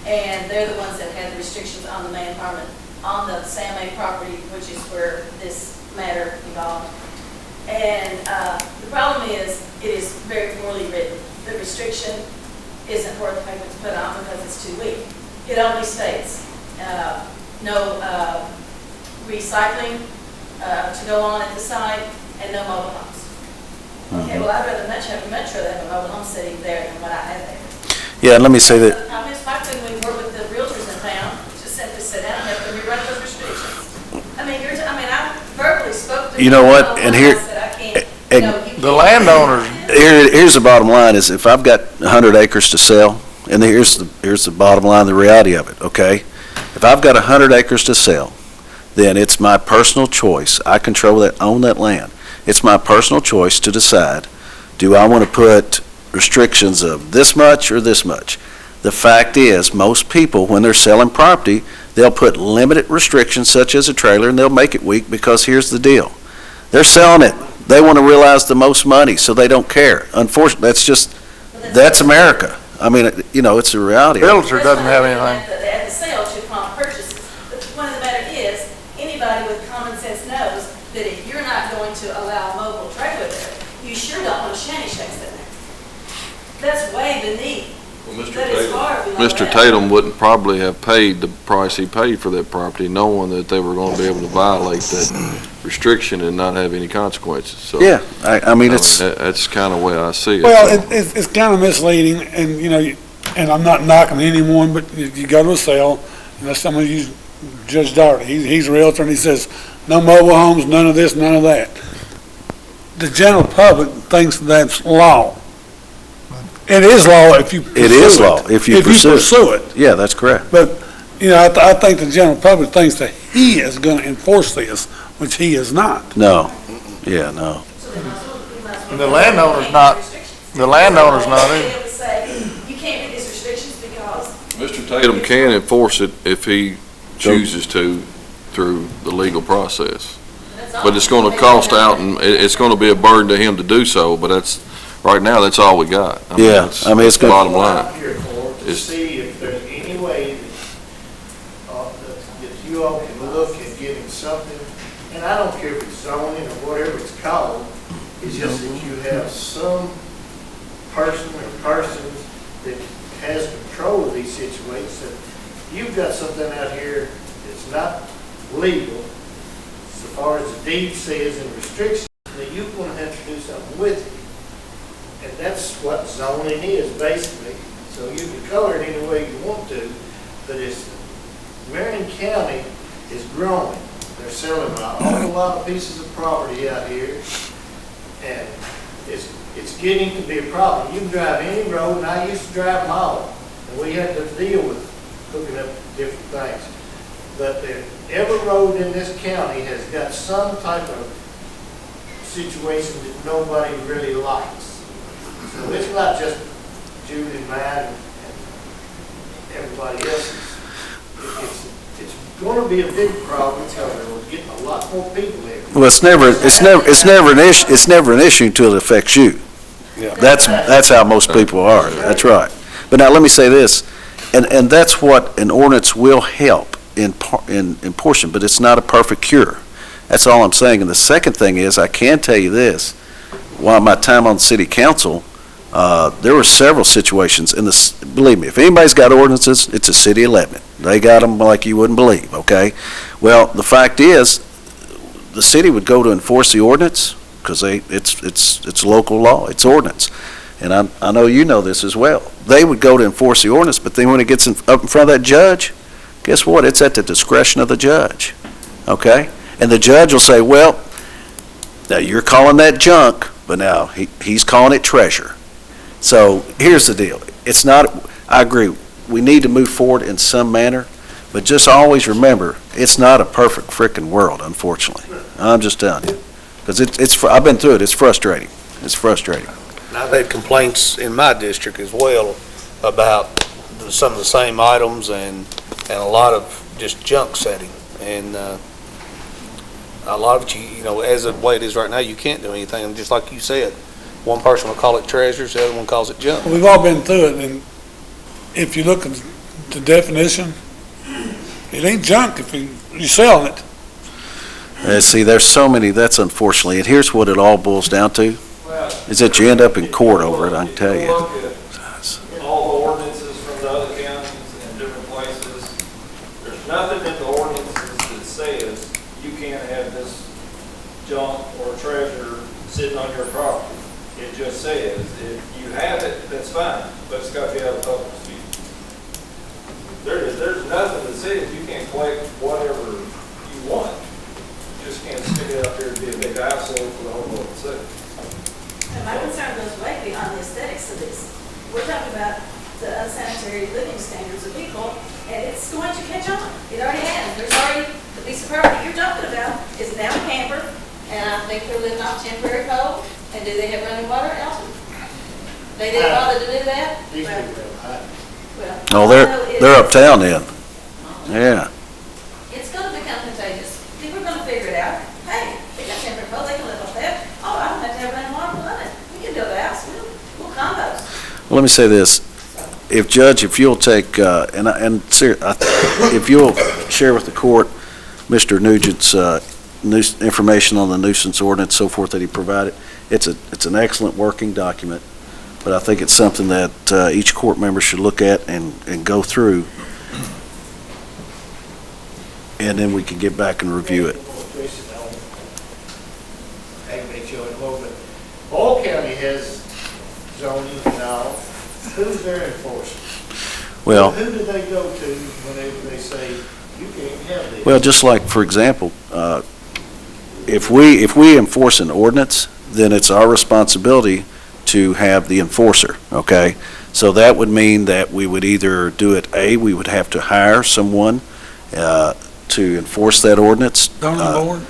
and they're the ones that had the restrictions on the main apartment on the Sam A property, which is where this matter evolved. And the problem is, it is very poorly written. The restriction isn't worth the paper to put on because it's too weak. It only states no recycling to go on at the site and no mobile homes. Okay, well, I'd rather much have a metro than have a mobile home sitting there than what I had there. Yeah, and let me say that. I mean, why couldn't we work with the realtors in town to simply sit down and have them rewrite those restrictions? I mean, I verbally spoke to You know what? them, And here, I said, I can't, and you know, you The can't- landowners, here's the bottom line: is if I've got 100 acres to sell, and here's the bottom line, the reality of it. Okay, if I've got 100 acres to sell, then it's my personal choice. I own that land. It's my personal choice to decide: do I want to put restrictions of this much or this much? The fact is, most people, when they're selling property, they'll put limited restrictions such as a trailer, and they'll make it weak because here's the deal. They're selling it. They want to realize the most money, so they don't care. Unfortunately, that's America. I mean, it's a reality. realtor doesn't have anything. At the sale to prompt purchases. But the point of the matter is, anybody with common sense knows that if you're not going to allow a mobile trailer there, you sure don't want shanty shacks in there. That's way beneath. Well, That is hard below Mr. that. Tatum wouldn't probably have paid the price he paid for that property, knowing that they were going to be able to violate that restriction and not have any consequences. So, Yeah, I mean, it's, that's kind of the way I see it. Well, So, it's kind of misleading, and, and I'm not knocking anyone, but if you go to a sale, some of you, Judge Daugherty, he's a realtor, and he says, no mobile homes, none of this, none of that. The general public thinks that's law. It is law if you pursue it. It is law if you pursue it. yeah, that's correct. But, I think the general public thinks that he is going to enforce this, which he is not. No, yeah, no. So they might as well- we might as well- The landowner's You can't not- do restrictions. the landowner's not Be in. able to say, you can't do these restrictions because. Mr. Tatum can enforce it if he chooses to through the legal process. That's all. But it's going to cost out, and it's going to be a burden to him to do so, but right now, that's all we got. Yeah, that's it's the gonna. bottom What line. I'm here for, to is- see if there's any way that you all can look at getting something, and I don't care if it's zoning or whatever it's called, it's just that you have some person or persons that has control of these situations. That you've got something out here that's not legal, so far as the deed says and restrictions, that you're going to have to do something with it. And that's what zoning is, basically. So you can color it any way you want to, but Marion County is growing. They're selling an awful lot of pieces of property out here, and it's getting to be a problem. You can drive any road, and I used to drive them all, and we had to deal with hooking up different things. But every road in this county has got some type of situation that nobody really likes. So it's not just Judy and mine and everybody else's. It's going to be a big problem because we're getting a lot more people here. Well, it's never an issue until it affects you. Yeah. That's how most people are. That's right. But now let me say this, and that's what an ordinance will help in portion, but it's not a perfect cure. That's all I'm saying. And the second thing is, I can tell you this: while my time on city council, there were several situations in this. Believe me, if anybody's got ordinances, it's a city of Lebanon. They got them like you wouldn't believe. Okay, well, the fact is, the city would go to enforce the ordinance because it's local law, it's ordinance, and I know you know this as well. They would go to enforce the ordinance, but then when it gets up in front of that judge, guess what? It's at the discretion of the judge. Okay, and the judge will say, well, now you're calling that junk, but now he's calling it treasure. So here's the deal. It's not, I agree, we need to move forward in some manner, but just always remember, it's not a perfect frickin' world, unfortunately. I'm just telling you. Because I've been through it, it's frustrating. It's frustrating. And I've had complaints in my district as well about some of the same items and a lot of just junk setting. And a lot of it, as the way it is right now, you can't do anything. And just like you said, one person will call it treasures, the other one calls it junk. We've all been through it, and if you look at the definition, it ain't junk if you're selling it. See, there's so many, that's unfortunately, and here's what it all boils down to, is that you end up in court over it, I can tell you. All the ordinances from the other counties and different places, there's nothing in the ordinances that says you can't have this junk or treasure sitting on your property. It just says if you have it, that's fine, but it's got to be out of public view. There's nothing that says you can't collect whatever you want. You just can't stick it out there and be a big eyesore for the whole world to see. And my concern goes way beyond the aesthetics of this. We're talking about the unsanitary living standards of people, and it's going to catch on. It already has. There's already, the piece of property you're talking about is now a camper, and I think they're living off temporary code. And do they have running water, Elton? They didn't bother to do that? These people have Oh, they're uptown then. Yeah. It's gonna become contagious. People are gonna figure it out. Hey, they got temporary code, they can live off that. Oh, I don't have to have running water, we'll love it. We can build a house, we'll compost. Well, let me say this. If you'll take, if you'll share with the court Mr. Nugent's information on the nuisance ordinance, so forth, that he provided, it's an excellent working document, but I think it's something that each court member should look at and go through, and then we can get back and review it. All county has zoning and all. Who's their enforcement? Well, Who do they go to whenever they say, you can't have this? well, just like, for example, if we enforce an ordinance, then it's our responsibility to have the enforcer, okay? So that would mean that we would either do it, we would have to hire someone to enforce that ordinance. Don't the board?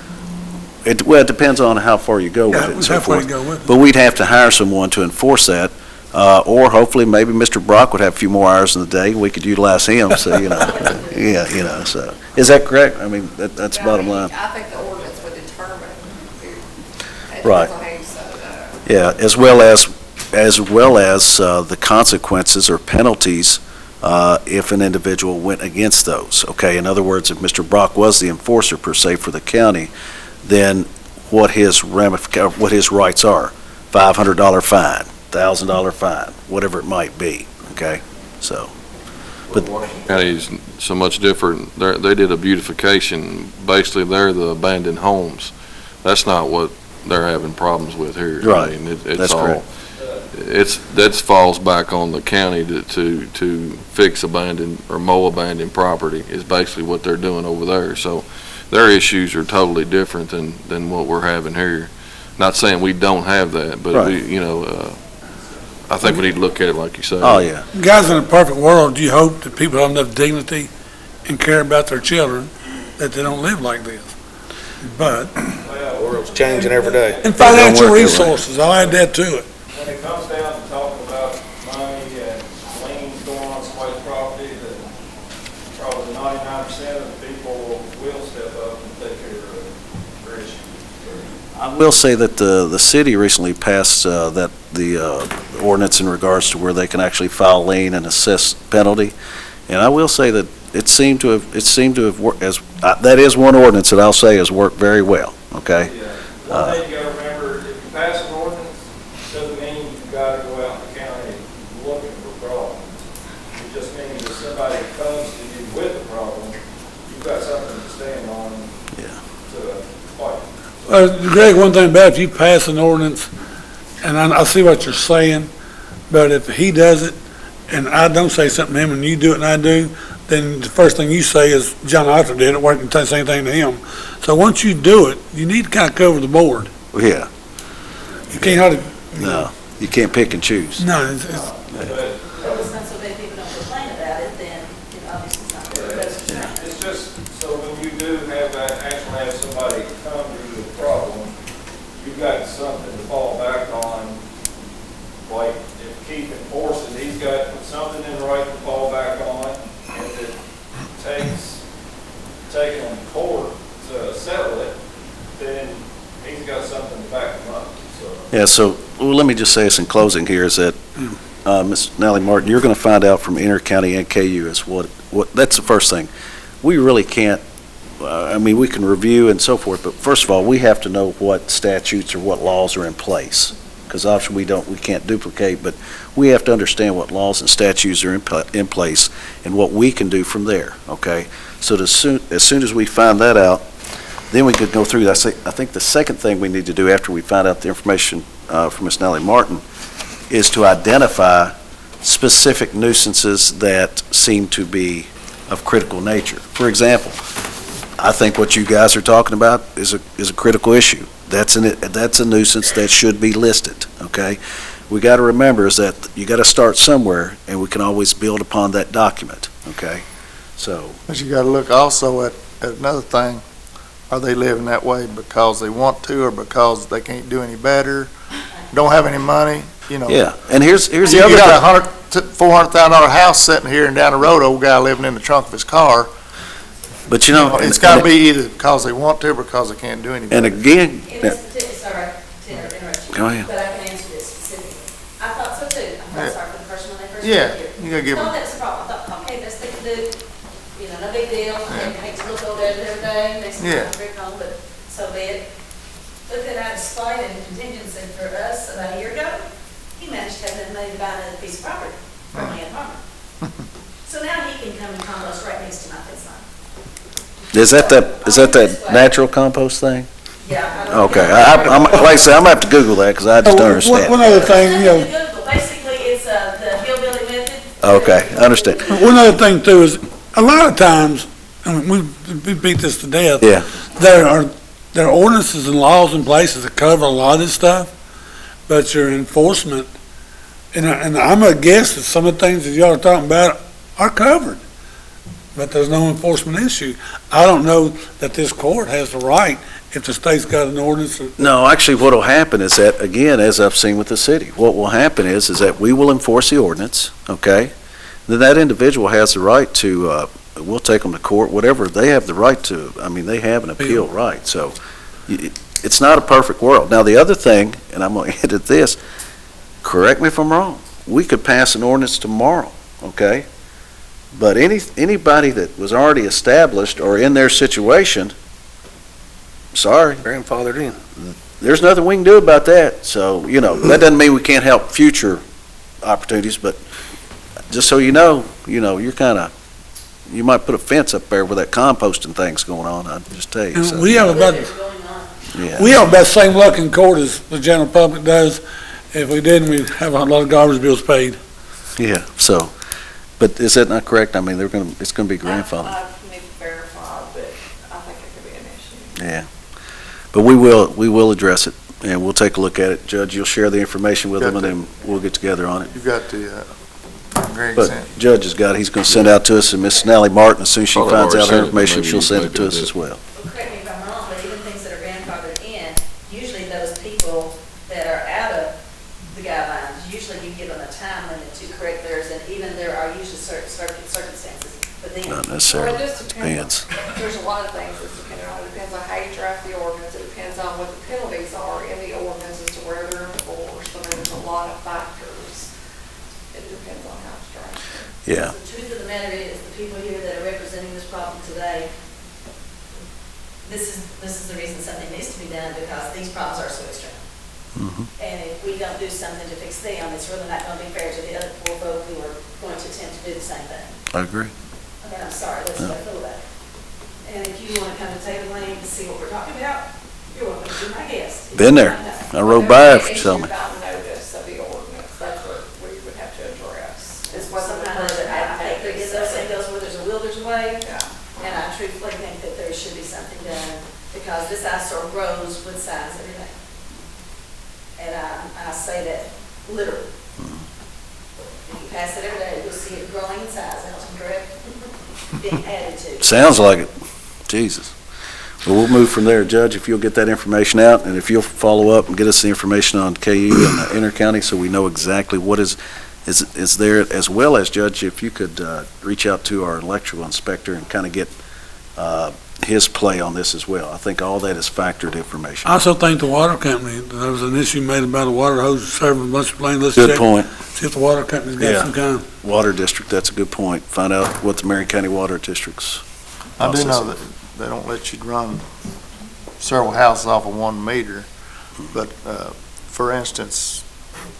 Well, it depends on how far you go with it and so halfway forth. to go with it. But we'd have to hire someone to enforce that, or hopefully maybe Mr. Brock would have a few more hours in the day, we could utilize him, so, yeah, so. Is that correct? I mean, that's Yeah, bottom line. I think the ordinance would determine who, Right. Yeah, as well as the consequences or penalties if an individual went against those, okay? In other words, if Mr. Brock was the enforcer per se for the county, then what his rights are, $500 fine, $1,000 fine, whatever it might be, okay? So, but County's so much different. They did a beautification. Basically, they're the abandoned homes. That's not what they're having problems with here. Right. I mean, it's That's all, correct. that falls back on the county to fix abandoned or mow abandoned property is basically what they're doing over there. So their issues are totally different than what we're having here. Not saying we don't have that, but Right. I think we need to look at it like you say. Oh, yeah. Guys, in a perfect world, you hope that people have enough dignity and care about their children that they don't live like this. But, The world's changing every day. and financial work that way. resources, I'll add that to it. When it comes down to talking about money and liens going on somebody's property, then probably 99% of the people will step up and take care of their issues. I will say that the city recently passed the ordinance in regards to where they can actually file lien and assess penalty. And I will say that it seemed to have worked that is one ordinance that I'll say has worked very well, okay? One thing you gotta remember, if you pass an ordinance, doesn't mean you gotta go out in the county looking for problems. It just means if somebody comes to you with a problem, you've got something to stand on to fight. Greg, one thing about it, if you pass an ordinance, and I see what you're saying, but if he does it, and I don't say something to him, and you do it and I do, then the first thing you say is, John Arthur did it, why didn't you say anything to him? So once you do it, you need to kind of cover the board. Yeah, You can't hardly, no, you can't pick and choose. no, it's, But Well, it's not so bad people don't complain about it, then, obviously it's not good. it's just, so when you do actually have somebody come to you with a problem, you've got something to fall back on. Like if Keith enforces, he's got something in writing to fall back on. And if it takes taking them to court to settle it, then he's got something to back him up, so. Yeah, so let me just say this in closing here, is that Ms. Nally Martin, you're going to find out from inter-county and KU is what, that's the first thing. We really can't, I mean, we can review and so forth, but first of all, we have to know what statutes or what laws are in place. Because obviously we can't duplicate, but we have to understand what laws and statutes are in place and what we can do from there, okay? So as soon as we find that out, then we could go through. I think the second thing we need to do after we find out the information from Ms. Nally Martin is to identify specific nuisances that seem to be of critical nature. For example, I think what you guys are talking about is a critical issue. That's a nuisance that should be listed, okay? We got to remember is that you got to start somewhere, and we can always build upon that document, okay? So, But you gotta look also at another thing. Are they living that way because they want to or because they can't do any better, don't have any money, you know? yeah, and here's the You other got a $400,000 house sitting here and down the road, old guy living in the trunk of his car. but you know, It's gotta be either because they want to or because they can't do any and better. again, In this particular, sorry to interrupt you. Go ahead. But I can answer this specifically. I thought so too. I felt sorry for the person when they first Yeah, got here. you gotta give No, them, that's the problem. I thought, okay, that's thing to do, you know, no big deal. I hate to look over there every day, next time Yeah. I bring home, but so be it. But then I explained in contingency for us about a year ago, he managed to have enough money to buy another piece of property from land farmer. So now he can come and compost right next to my fence line. is that that natural compost thing? Yeah. I don't- Okay, I'm, like I say, I'm gonna have to Google that, because I just don't understand. One other thing, you know, Google. Basically, it's the hillbilly method. Okay, I understand. one other thing too is, a lot of times, I mean, we beat this to death. Yeah. There are ordinances and laws in places that cover a lot of this stuff, but your enforcement, and I'm gonna guess that some of the things that y'all are talking about are covered, but there's no enforcement issue. I don't know that this court has the right, if the state's got an ordinance. No, actually, what'll happen is that, again, as I've seen with the city, what will happen is that we will enforce the ordinance, okay? Then that individual has the right to, we'll take them to court, whatever, they have the right to, I mean, they have an appeal right, so it's not a perfect world. Now, the other thing, and I'm gonna hit at this, correct me if I'm wrong, we could pass an ordinance tomorrow, okay? But anybody that was already established or in their situation, sorry, Grandfathered in. there's nothing we can do about that. So, you know, that doesn't mean we can't help future opportunities, but just so you know, you're kind of, you might put a fence up there where that composting thing's going on, I'll just tell you. So, We have about, What's going on? yeah. we have about the same luck in court as the general public does. If we didn't, we'd have a lot of garbage bills paid. Yeah, so, but is that not correct? I mean, it's gonna be grandfathered. I need to verify, but I think it could be an issue. Yeah. But we will address it, and we'll take a look at it. Judge, you'll share the information with them, and then we'll get together on it. you've got the, Greg But sent. Judge has got it, he's gonna send out to us, and Miss Nally Martin, as soon as she Probably finds already out her sent it, but information, maybe she'll you send may it to do us that. as well. Well, correct me if I'm wrong, but even things that are grandfathered in, usually those people that are out of the guidelines, usually you give them a time limit to correct theirs, and even there are usually certain circumstances, but then. Not Well, necessarily, it just depends. There's a lot of things that's dependent on, it depends on how you draft the ordinance, it depends on what the penalties are in the ordinance as to where they're enforced, so there's a lot of factors. It depends on how it's drafted. Yeah, The truth of the matter is, the people here that are representing this problem today, this is the reason something needs to be done, because these problems are so extreme. mhm. And if we don't do something to fix them, it's really not going to be fair to the other poor folk who are going to attempt to do the same thing. I agree. I mean, I'm sorry, that's what I feel about it. And if you want to come to Taylor Lane to see what we're talking about, you're welcome to be my guest. Been there. I rode by it for Issue some. about notice of the ordinance, that's what we would have to address. Is what the Sometimes person I think there is those advocates saying goes where there's a will, there's a way. say. Yeah. And I truthfully think that there should be something done, because this eyesore grows with size every day. And I say that literally. If you pass it every day, you'll see it growing in size, Elton, correct? Being added to. Sounds like it. Jesus. Well, we'll move from there. Judge, if you'll get that information out, and if you'll follow up and get us the information on KU and inter-county, so we know exactly what is there, as well as, Judge, if you could reach out to our electrical inspector and kind of get his play on this as well. I think all that is factored information. I also think the water company, there was an issue made about a water hose serving a bunch of plain. Let's Good check, point. see if the water company's got Yeah. some kind. Water district, that's a good point. Find out what the Marion County Water District's I do process know is. that they don't let you run several houses off of 1 meter, but, for instance,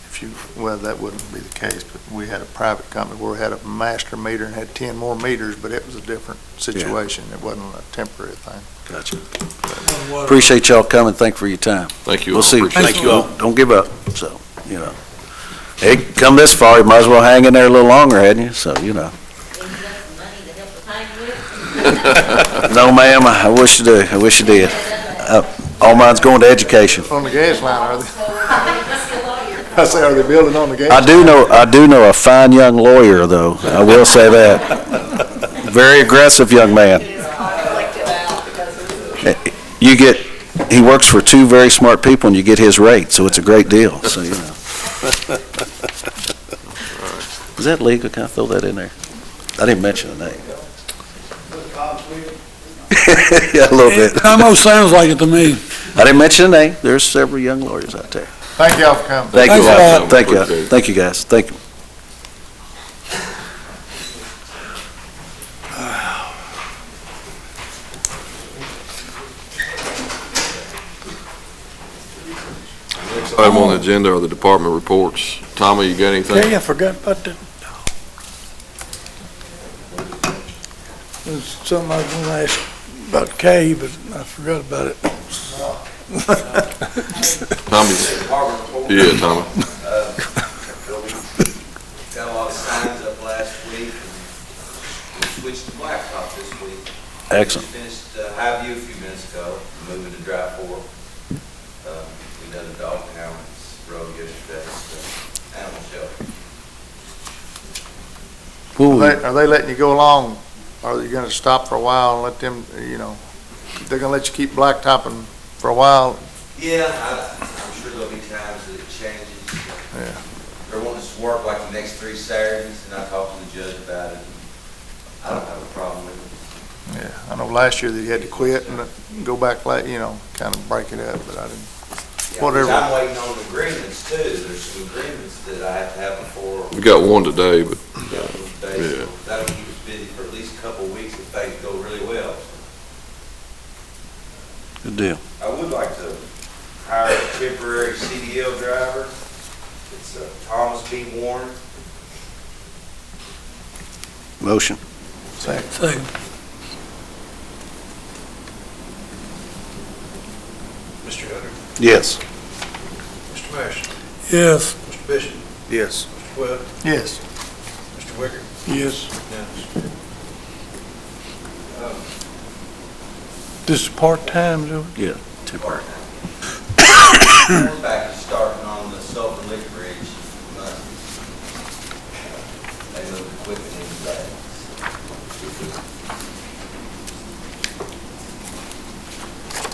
if you, well, that wouldn't be the case, but we had a private company where we had a master meter and had 10 more meters, but it was a different situation. It wasn't a temporary thing. Gotcha. Appreciate y'all coming. Thank you for your time. Thank you. We'll all. see. Appreciate Thank it. you all. Don't give up, so, you know. Hey, come this far, you might as well hang in there a little longer, hadn't you? So, you know. No, ma'am, I wish you did. I wish you did. All mine's going to education. On the gas line, are they? I say, are they building on the gas? I do know a fine young lawyer, though. I will say that. Very aggressive young man. He works for 2 very smart people, and you get his rate, so it's a great deal, so, you know. Is that legal? Can I throw that in there? I didn't mention the name. Yeah, a little bit. It almost sounds like it to me. I didn't mention the name. There's several young lawyers out there. Thank y'all for coming. Thank you. Thanks a lot. Thank you. Appreciate it. Thank you, guys. Thank you. Next item on the agenda are the department reports. Tommy, you got anything? Hey, I forgot about that. There's something I was gonna ask about Kay, but I forgot about it. Tommy? Yeah, Tommy. Got a lot of signs up last week, and we switched to blacktop this week. Excellent. We finished Highview a few minutes ago, moving to Dry Fork. We done the dog pounds road yesterday, so animal shelter. Are they letting you go along? Are you gonna stop for a while and let them, you know, they're gonna let you keep blacktopping for a while? Yeah, I'm sure there'll be times that it changes. Yeah. They're wanting us to work like the next 3 Saturdays, and I talked to the judge about it. I don't have a problem with it. Yeah, I know last year that you had to quit and go back, you know, kind of break it up, but I didn't. Yeah, Whatever. I'm waiting on agreements too. There's some agreements that I have to have before. We got one today, but So that'll keep us busy for at least a couple of weeks if things go really well. Good deal. I would like to hire a temporary CDL driver. It's Thomas B. Warren. Motion. Second. Mr. Hunter, Yes. Mr. Marshall, Yes. Mr. Bishop, Yes. Mr. Webb, Yes. Mr. Wicker. Yes. Yes. This is part-time, Joe? Yeah, temporary. Back to starting on the Sulphur Lick Bridge. They moved equipment into that.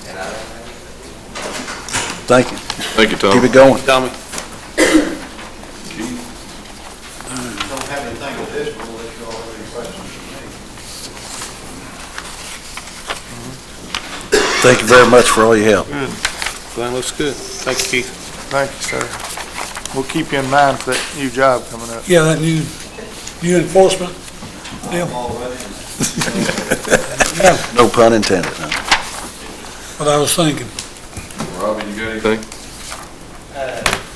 And I don't have anything. Thank you. thank you, Tommy. Keep it going. Tommy? Don't have anything with this, but we'll let you all have any questions for me. Thank you very much for all your help. Plan looks good. Thank you, Keith. Thank you, sir. We'll keep you in mind for that new job coming up. Yeah, that new enforcement deal. No pun intended, huh? What I was thinking. Robbie, you got anything?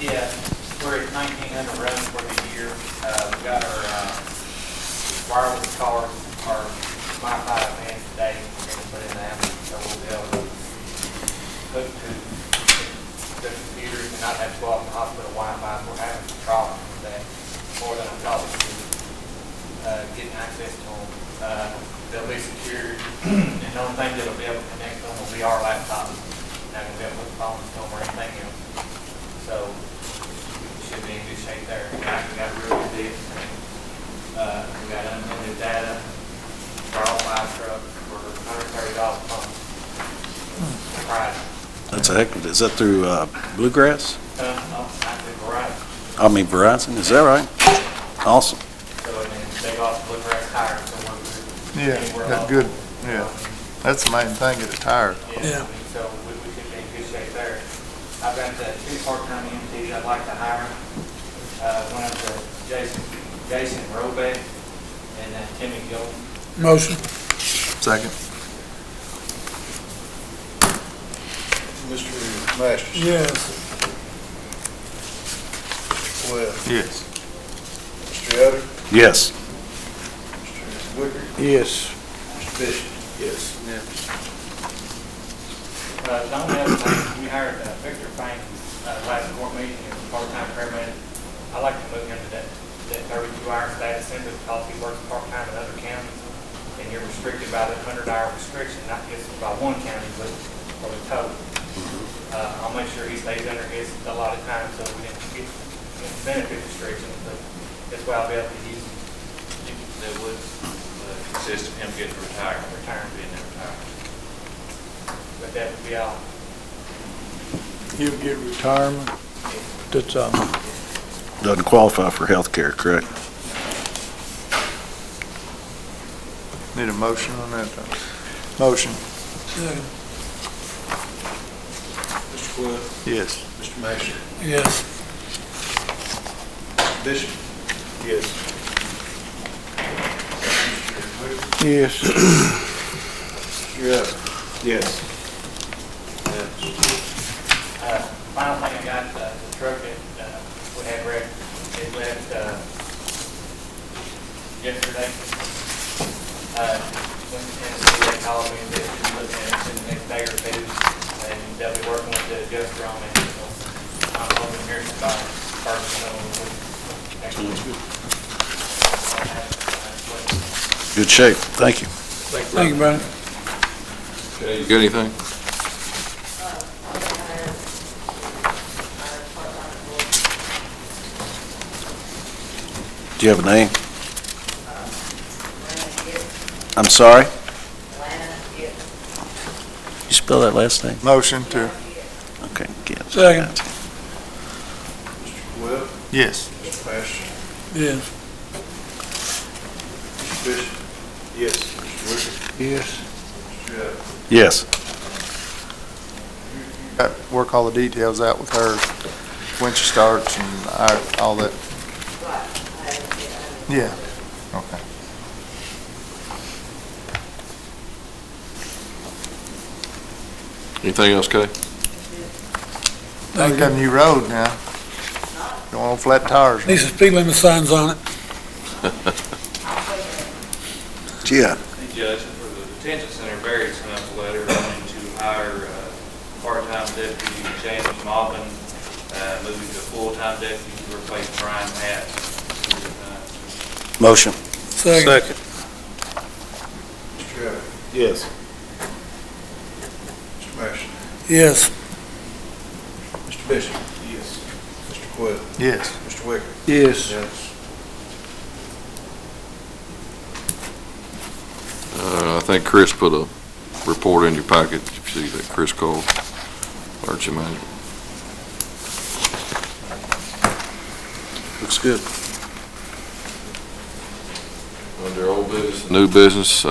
Yeah, we're at 1,900 runs for the year. We got our wireless card, our Wi-Fi van today, we're going to put in that, so we'll be able to hook to the computers and not have to go off the hospital Wi-Fi. We're having some problems with that, more than I'm talking to, getting access to them. They'll be secured, and the only thing that'll be able to connect them will be our laptops. Not gonna be able to put phones to them or anything else. So, we should be in good shape there. We got a really good deal. We got unlimited data for all 5 trucks for $130 a month. Right. That's a heck of it. Is that through Bluegrass? Actually, Verizon. I mean Verizon, is that right? Awesome. So, and then they got Bluegrass tires, so we're Yeah, anywhere that's else. good, yeah. That's the main thing, get a tire. Yeah. So we should be in good shape there. I've got 2 part-time EMTs I'd like to hire. One of the Jason Robeck and Timmy Gill. Motion. Second. Mr. Masters? Yes. Mr. Webb? Yes. Mr. Yoder? Yes. Mr. Wicker? Yes. Mr. Bishop? Yes. The only other thing, we hired Victor Fain last court meeting as a part-time paramedic. I like to move him to that 32-hour status simply because he works part-time in other counties, and you're restricted by the 100-hour restriction, not just by one county, but for the total. I'll make sure he stays under his allotted time so we didn't get benefit restrictions, but that's why I'll be able to use him. That would consist of him getting retired. Being retired. But that would be all. You get retirement. That's, Doesn't qualify for health care, correct? Need a motion on that? Motion. Mr. Webb? Yes. Mr. Masters? yes. Bishop? Yes. Yes. Mr. Yoder? Yes. Final thing I got, the truck that we had wrecked, it left yesterday. When they called me and said she was looking at it in the next day or two, and they'll be working with the adjuster on it. So I'm hoping to hear somebody first, next week. Good shape. Thank you. Thank you, Brandon. Okay, you got anything? Do you have a name? I'm sorry? You spell that last name? Motion to, Okay, Gibbs. Second. Gotcha. Mr. Webb? yes. Mr. Masters? Yes. Mr. Bishop? Yes. Mr. Wicker? Yes. Mr. Yoder? Yes. Got to work all the details out with her, when she starts and all that. Yeah, okay. Anything else, Kay? They got a new road now. Going on flat tires. Needs some speed limit signs on it. Yeah. Hey, Judge, for the detention center, Barry sent us a letter wanting to hire part-time deputy James Maupin, moving to full-time deputy to replace Brian Hatt. Motion. Second. Mr. Yoder? Yes. Mr. Masters? Yes. Mr. Bishop? Yes. Mr. Webb? Yes. Mr. Wicker? Yes. Yes. I think Chris put a report in your packet. You see that Chris called, emergency management. Looks good. Under old business, new business,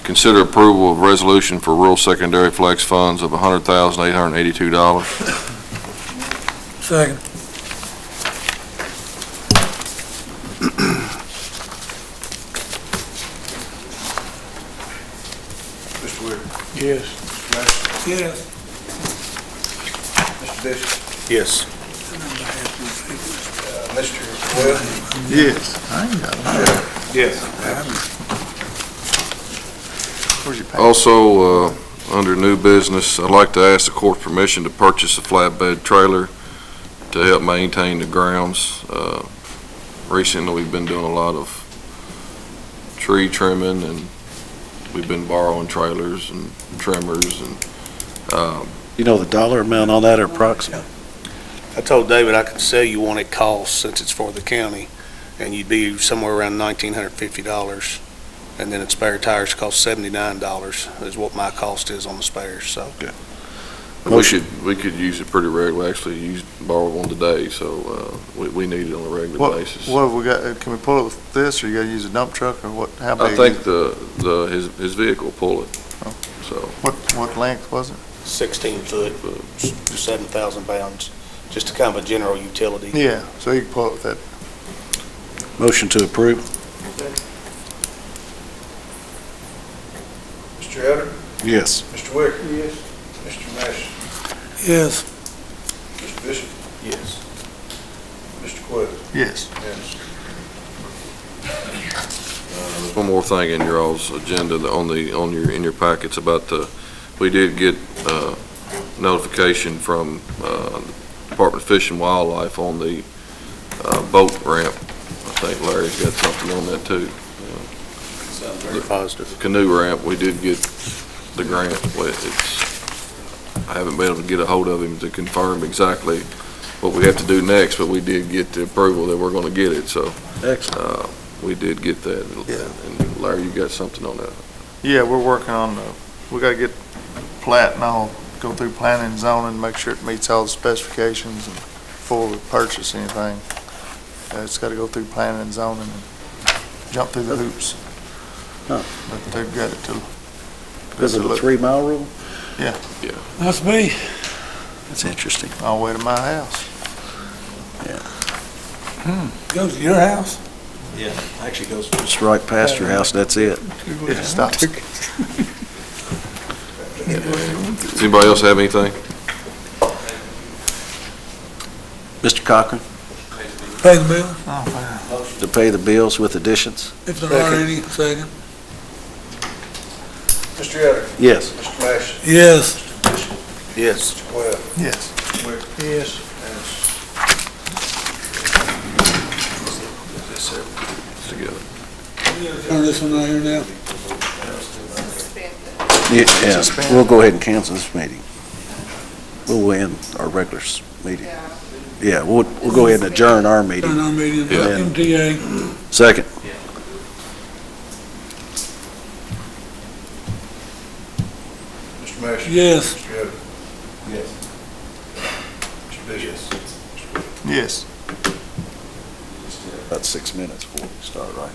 consider approval of resolution for rural secondary flex funds of $100,882. Second. Mr. Wicker? Yes. Mr. Masters? Yes. Mr. Bishop? Yes. Mr. Webb? Yes. I ain't got it. Yes. Where's your paper? Also, under new business, I'd like to ask the court's permission to purchase a flatbed trailer to help maintain the grounds. Recently, we've been doing a lot of tree trimming, and we've been borrowing trailers and trimmers, and You know the dollar amount on that or approximate? I told David I could sell you one at cost since it's for the county, and you'd be somewhere around $1,950. And then the spare tires cost $79 is what my cost is on the spares, so. We could use it pretty regularly, actually borrow one today, so, we need it on a regular What basis. have we got, can we pull it with this, or you gotta use a dump truck, or what, how big? I think his vehicle pull it, Oh. so. What length was it? 16 foot, 7,000 pounds, just a kind of a general utility. Yeah, so you can pull it with that. Motion to approve? Mr. Elder? Yes. Mr. Wicker? Yes. Mr. Mash? Yes. Mr. Bishop? Yes. Mr. Quinn? Yes. Yes. One more thing in your all's agenda, in your packets about we did get notification from Department of Fish and Wildlife on the boat ramp. I think Larry's got something on that too. Sounds very positive. Canoe ramp, we did get the grant. I haven't been able to get a hold of him to confirm exactly what we have to do next, but we did get the approval that we're going to get it, so. Excellent. We did get that. And Larry, you got something on that? Yeah, we're working on, we gotta get plat and all, go through planning and zoning, make sure it meets all the specifications and before we purchase anything. It's gotta go through planning and zoning and jump through the hoops. Huh. But they've got it to. Because of the 3 mile rule? Yeah. That's me. That's interesting. All the way to my house. Goes to your house? Yeah, actually goes. Just right past your house, that's it. It stops. Does anybody else have anything? Mr. Cochran, Pay the bill, to pay the bills with additions? if there are any, second. Mr. Elder? Yes. Mr. Mash? Yes. Yes. Mr. Quinn? Yes. Mr. Wicker? Yes. Together. Turn this one right here now. Yeah, we'll go ahead and cancel this meeting. We'll end our regular meeting. Yeah, we'll go ahead and adjourn our Turn meeting. our meeting, Yeah. MTA. Second. Mr. Mash? Yes. Mr. Elder? Yes. Mr. Bishop? Yes. About 6 minutes before we start, right?